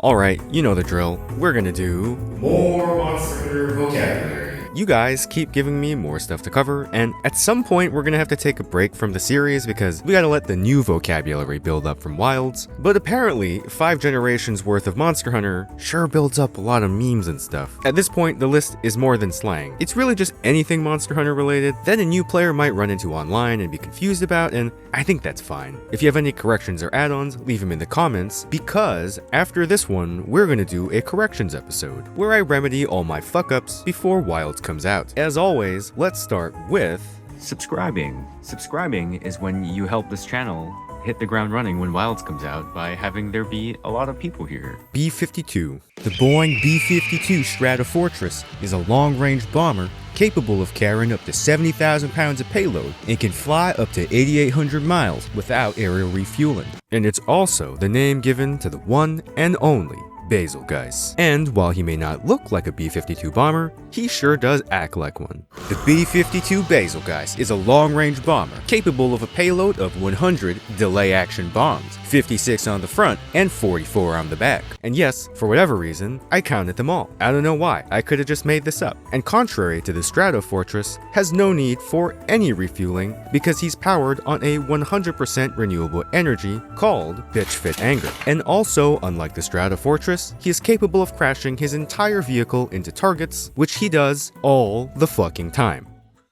Alright, you know the drill. We're gonna do More Monster Hunter vocabulary. You guys keep giving me more stuff to cover, and at some point we're gonna have to take a break from the series because we gotta let the new vocabulary build up from Wilds. But apparently, 5 generations worth of Monster Hunter sure builds up a lot of memes and stuff. At this point, the list is more than slang. It's really just anything Monster Hunter related that a new player might run into online and be confused about, and I think that's fine. If you have any corrections or add-ons, leave them in the comments, because after this one, we're gonna do a corrections episode, where I remedy all my fuck-ups before Wilds comes out. As always, let's start with subscribing. Subscribing is when you help this channel hit the ground running when Wilds comes out by having there be a lot of people here. B-52. The Boeing B-52 Stratofortress is a long-range bomber capable of carrying up to 70,000 pounds of payload and can fly up to 8,800 miles without aerial refueling. And it's also the name given to the one and only Basilgeuse. And while he may not look like a B-52 bomber, he sure does act like one. The B-52 Basilgeuse is a long-range bomber capable of a payload of 100 delay-action bombs, 56 on the front and 44 on the back. And yes, for whatever reason, I counted them all. I don't know why, I could have just made this up. And contrary to the Stratofortress, has no need for any refueling because he's powered on a 100% renewable energy called Pitch Fit Anger. And also, unlike the Stratofortress, he is capable of crashing his entire vehicle into targets, which he does all the fucking time.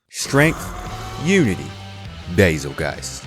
Strength, Unity, Basilgeuse.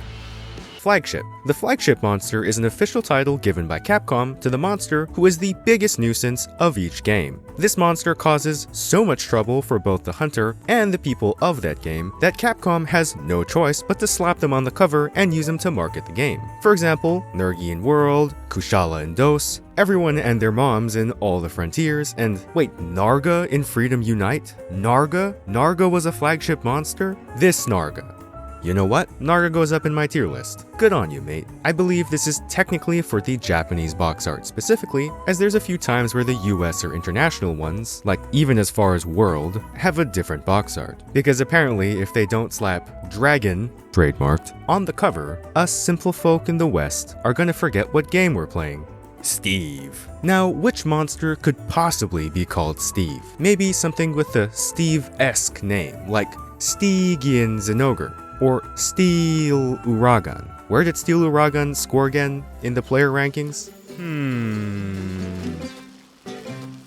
Flagship. The Flagship monster is an official title given by Capcom to the monster who is the biggest nuisance of each game. This monster causes so much trouble for both the hunter and the people of that game that Capcom has no choice but to slap them on the cover and use them to market the game. For example, Nergian World, Kushala and Dos, Everyone and Their Moms in All the Frontiers, and wait, Narga in Freedom Unite? Narga? Narga was a Flagship monster? This Narga. You know what? Narga goes up in my tier list. Good on you, mate. I believe this is technically for the Japanese box art specifically, as there's a few times where the US or international ones, like even as far as World, have a different box art. Because apparently if they don't slap Dragon, trademarked, on the cover, us simple folk in the West are gonna forget what game we're playing. Steve. Now, which monster could possibly be called Steve? Maybe something with a Steve-esque name, like Stygian Zenogre, or Steel Uragan. Where did Steel Uragan score again in the player rankings?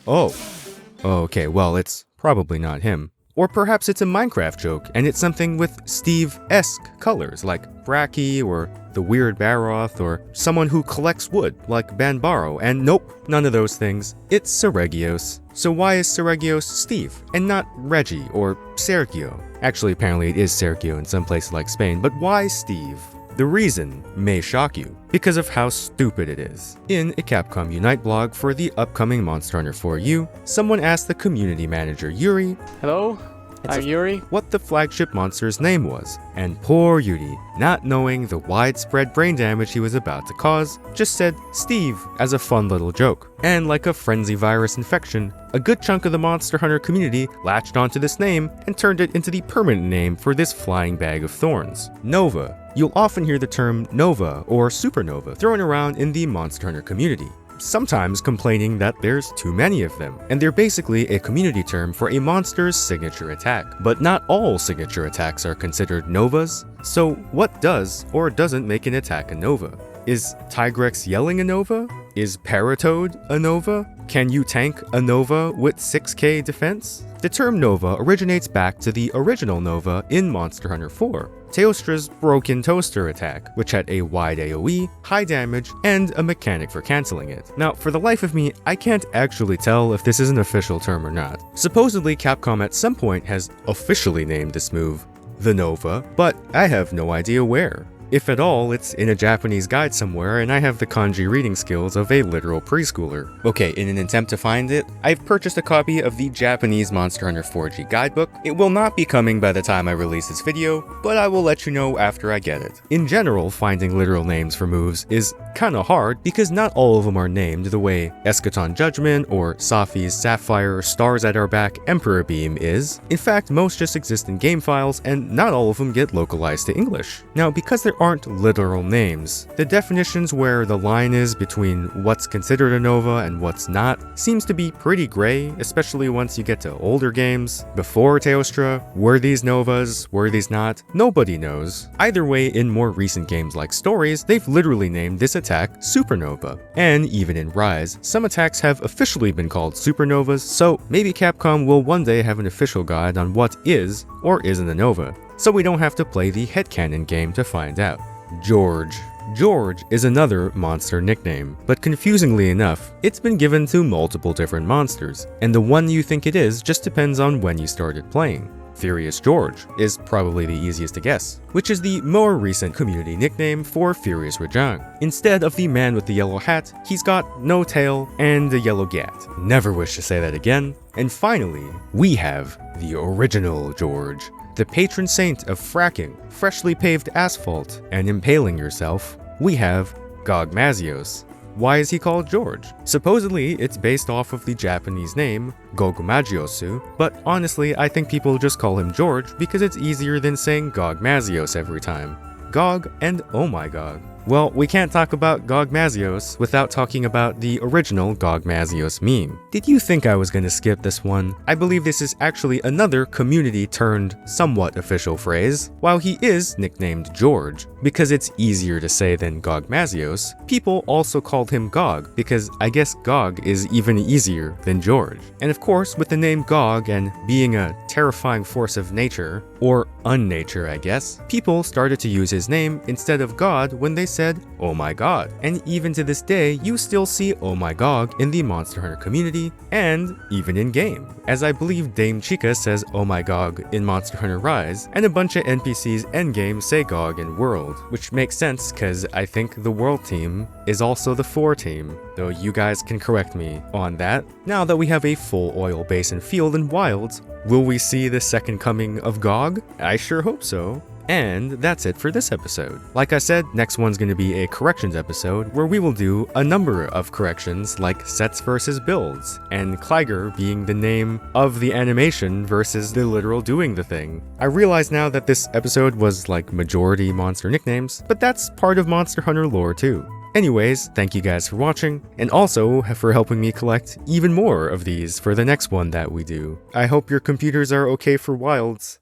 Oh. Okay, well, it's probably not him. Or perhaps it's a Minecraft joke, and it's something with Steve-esque colors, like Bracky, or the Weird Baroth, or someone who collects wood, like Banbaro, and nope, none of those things. It's Seregios. So why is Seregios Steve, and not Reggie, or Sergio? Actually, apparently it is Sergio in some places like Spain, but why Steve? The reason may shock you, because of how stupid it is. In a Capcom Unite blog for the upcoming Monster Hunter 4U, someone asked the community manager Yuri, Hello, I'm Yuri. what the Flagship monster's name was, and poor Yuri, not knowing the widespread brain damage he was about to cause, just said Steve as a fun little joke. And like a frenzy virus infection, a good chunk of the Monster Hunter community latched onto this name and turned it into the permanent name for this flying bag of thorns, Nova. You'll often hear the term Nova or Supernova thrown around in the Monster Hunter community, sometimes complaining that there's too many of them, and they're basically a community term for a monster's signature attack. But not all signature attacks are considered Novas, so what does or doesn't make an attack a Nova? Is Tigrex yelling a Nova? Is Paratoad a Nova? Can you tank a Nova with 6k defense? The term Nova originates back to the original Nova in Monster Hunter 4, Teostra's Broken Toaster attack, which had a wide AoE, high damage, and a mechanic for cancelling it. Now, for the life of me, I can't actually tell if this is an official term or not. Supposedly, Capcom at some point has officially named this move the Nova, but I have no idea where. If at all, it's in a Japanese guide somewhere, and I have the kanji reading skills of a literal preschooler. Okay, in an attempt to find it, I've purchased a copy of the Japanese Monster Hunter 4G guidebook. It will not be coming by the time I release this video, but I will let you know after I get it. In general, finding literal names for moves is kinda hard because not all of them are named the way Eschaton Judgment or Safi's Sapphire Stars at Our Back Emperor Beam is. In fact, most just exist in game files, and not all of them get localized to English. Now, because there aren't literal names. The definitions where the line is between what's considered a nova and what's not seems to be pretty gray, especially once you get to older games. Before Teostra, were these novas, were these not? Nobody knows. Either way, in more recent games like Stories, they've literally named this attack Supernova. And even in Rise, some attacks have officially been called supernovas, so maybe Capcom will one day have an official guide on what is or isn't a nova, so we don't have to play the headcanon game to find out. George. George is another monster nickname, but confusingly enough, it's been given to multiple different monsters, and the one you think it is just depends on when you started playing. Furious George is probably the easiest to guess, which is the more recent community nickname for Furious Rajang. Instead of the man with the yellow hat, he's got no tail and a yellow gat. Never wish to say that again. And finally, we have the original George, the patron saint of fracking, freshly paved asphalt, and impaling yourself. We have Gogmazios. Why is he called George? Supposedly, it's based off of the Japanese name Gogumagiosu, but honestly, I think people just call him George because it's easier than saying Gogmazios every time. Gog and oh my Gog. Well, we can't talk about Gogmazios without talking about the original Gogmazios meme. Did you think I was gonna skip this one? I believe this is actually another community-turned, somewhat official phrase. While he is nicknamed George, because it's easier to say than Gogmazios, people also called him Gog because I guess Gog is even easier than George. And of course, with the name Gog and being a terrifying force of nature, or unnature I guess, people started to use his name instead of God when they said, oh my god. And even to this day, you still see oh my Gog in the Monster Hunter community, and even in game, as I believe Dame Chica says oh my Gog in Monster Hunter Rise, and a bunch of NPCs endgame say Gog in World, which makes sense cause I think the World team is also the 4 team, though you guys can correct me on that. Now that we have a full oil basin field in Wilds, will we see the second coming of Gog? I sure hope so. And that's it for this episode. Like I said, next one's going to be a corrections episode where we will do a number of corrections like sets versus builds, and Kliger being the name of the animation versus the literal doing the thing. I realize now that this episode was like majority monster nicknames, but that's part of Monster Hunter lore too. Anyways, thank you guys for watching, and also for helping me collect even more of these for the next one that we do. I hope your computers are okay for Wilds.